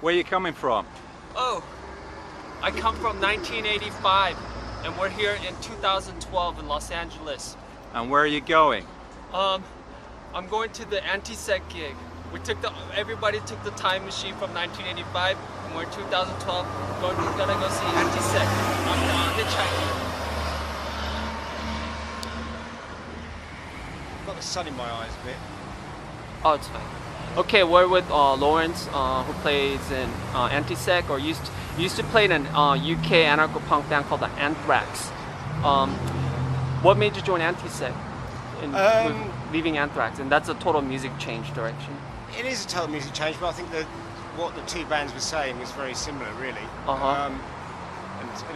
Where are you coming from? Oh, I come from 1985, and we're here in 2012 in Los Angeles. And where are you going? I'm going to the Antisect gig. Everybody took the time machine from 1985, and we're in 2012. Gonna go see Antisect. I'm hitchhiking. I've got the sun in my eyes a bit. Oh, it's fine. Okay, we're with Lawrence, who plays in Antisect, or used to play in an UK anarcho-punk band called the Anthrax. What made you join Antisect? Leaving Anthrax, and that's a total music change direction. It is a total music change, but I think that what the two bands were saying was very similar, really. And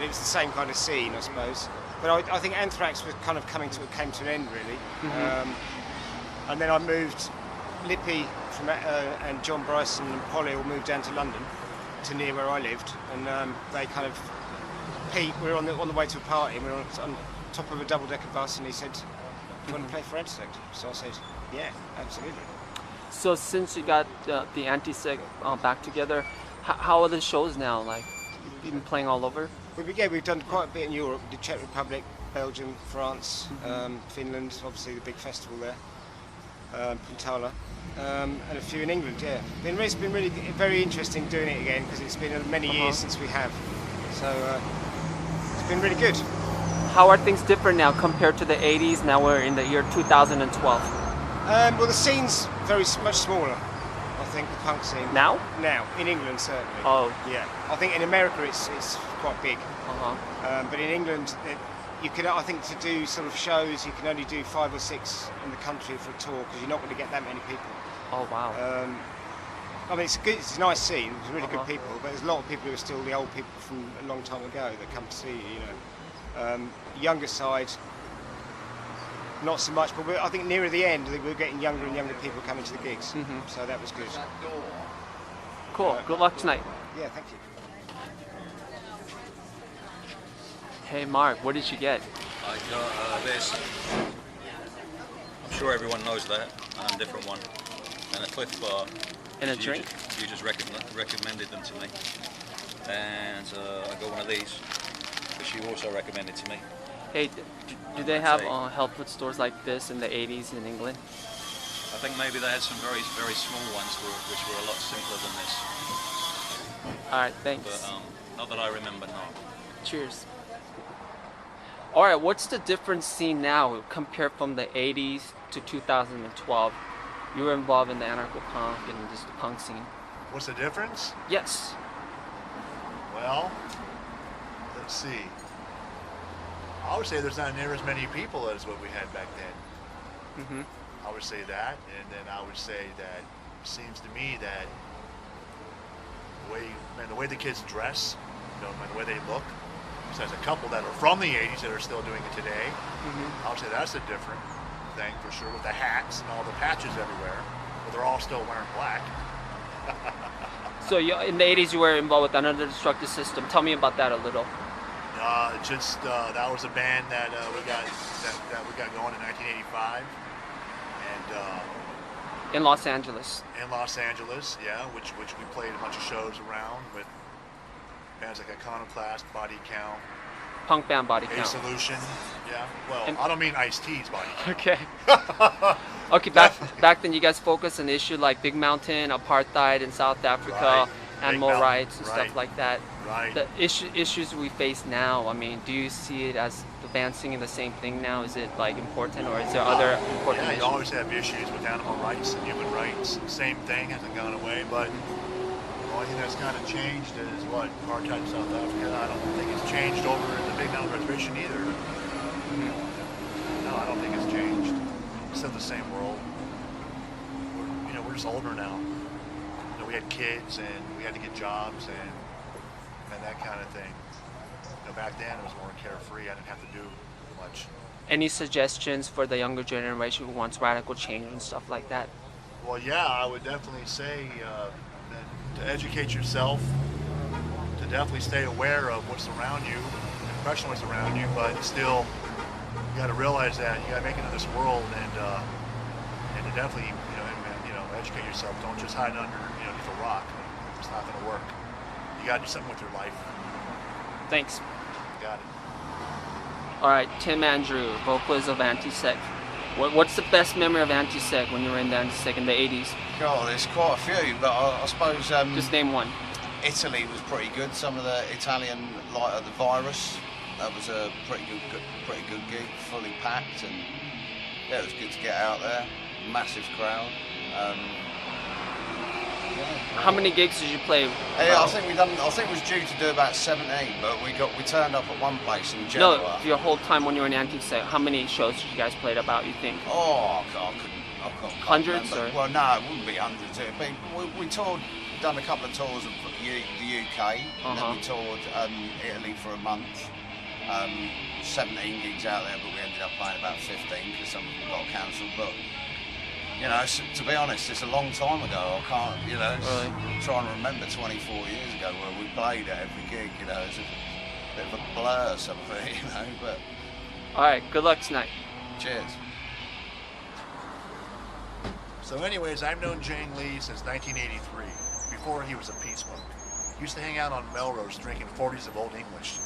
it was the same kind of scene, I suppose. But I think Anthrax was kind of came to an end, really. And then I moved. Lippy and John Bryson and Polly all moved down to London, to near where I lived, and they kind of. Pete, we were on the way to a party, and we were on top of a double-decker bus, and he said, "Do you want to play for Antisect?" So I said, "Yeah, absolutely." So since you got the Antisect back together, how are the shows now? Like, you've been playing all over? We've done quite a bit in Europe. We did Czech Republic, Belgium, France, Finland, obviously the big festival there, Puntala, and a few in England. Yeah, it's been really very interesting doing it again, because it's been many years since we have. So it's been really good. How are things different now compared to the 80s? Now we're in the year 2012. Well, the scene's much smaller, I think, the punk scene. Now? Now, in England certainly. Oh. Yeah. I think in America it's quite big. But in England, I think to do sort of shows, you can only do 5 or 6 in the country for a tour, because you're not going to get that many people. Oh, wow. I mean, it's good. It's a nice scene. It's really good people, but there's a lot of people who are still the old people from a long time ago that come to see you. Younger side, not so much, but I think nearer the end, we're getting younger and younger people coming to the gigs. So that was good. Cool. Good luck tonight. Yeah, thank you. Hey, Mark, what did you get? I got this. I'm sure everyone knows that. Different one. And a Cliff Bar. And a drink? You just recommended them to me. And I got one of these, which you also recommended to me. Hey, do they have health food stores like this in the 80s in England? I think maybe they had some very, very small ones which were a lot simpler than this. Alright, thanks. But not that I remember, no. Cheers. Alright, what's the difference seen now compared from the 80s to 2012? You were involved in the anarcho-punk and just the punk scene. What's the difference? Yes. Well, let's see. I would say there's not near as many people as what we had back then. I would say that, and then I would say that it seems to me that the way the kids dress, and the way they look. There's a couple that are from the 80s that are still doing it today. I would say that's a different thing for sure, with the hats and all the patches everywhere, but they're all still wearing black. So in the 80s you were involved with Another Destructive System. Tell me about that a little. That was a band that we got going in 1985, and in Los Angeles. In Los Angeles, yeah, which we played a bunch of shows around with bands like Iconoclast, Body Count, punk band Body Count. A Solution, yeah. Well, I don't mean Ice-T's Body Count. Okay. Okay, back then you guys focused on issues like Big Mountain, apartheid in South Africa, animal rights and stuff like that. Right. The issues we face now, I mean, do you see it as the band singing the same thing now? Is it like important, or is there other important issues? You always have issues with animal rights and human rights. Same thing, hasn't gone away, but the only thing that's kind of changed is what? Apartheid in South Africa. I don't think it's changed over in the Big Mountain Reservation either. No, I don't think it's changed. It's still the same world. We're just older now. We had kids and we had to get jobs and that kind of thing. Back then it was more carefree. I didn't have to do much. Any suggestions for the younger generation who wants radical change and stuff like that? Well, yeah, I would definitely say that to educate yourself, to definitely stay aware of what's around you, and question what's around you, but still, you got to realize that you got to make it in this world, and to definitely, educate yourself. Don't just hide underneath a rock. It's not going to work. You got to do something with your life. Thanks. You got it. All right, Tim Andrew, vocalist of Antisect. What's the best memory of Antisect when you were in the Antisect in the 80s? God, there's quite a few, but I suppose Just name one. Italy was pretty good. Some of the Italian, like the Virus, that was a pretty good gig, fully packed, and yeah, it was good to get out there. Massive crowd. How many gigs did you play? Yeah, I think we was due to do about 17, but we turned up at one place in Genoa. No, your whole time when you were in Antisect, how many shows did you guys play about, you think? Oh, I can't Hundreds, remember. or? Well, no, it wouldn't be hundreds. It'd be, we toured, done a couple of tours of the UK, and then we toured Italy for a month. 17 gigs out there, but we ended up playing about 15 because some of them got cancelled. But you know, to be honest, it's a long time ago. I can't, you know, Really? trying to remember 24 years ago where we played at every gig. You know, it's a bit of a blur, some of it, you know. But All right, good luck tonight. cheers. So anyways, I've known Jang Lee since 1983, before he was a Peace Monk. Used to hang out on Melrose drinking 40s of Old English.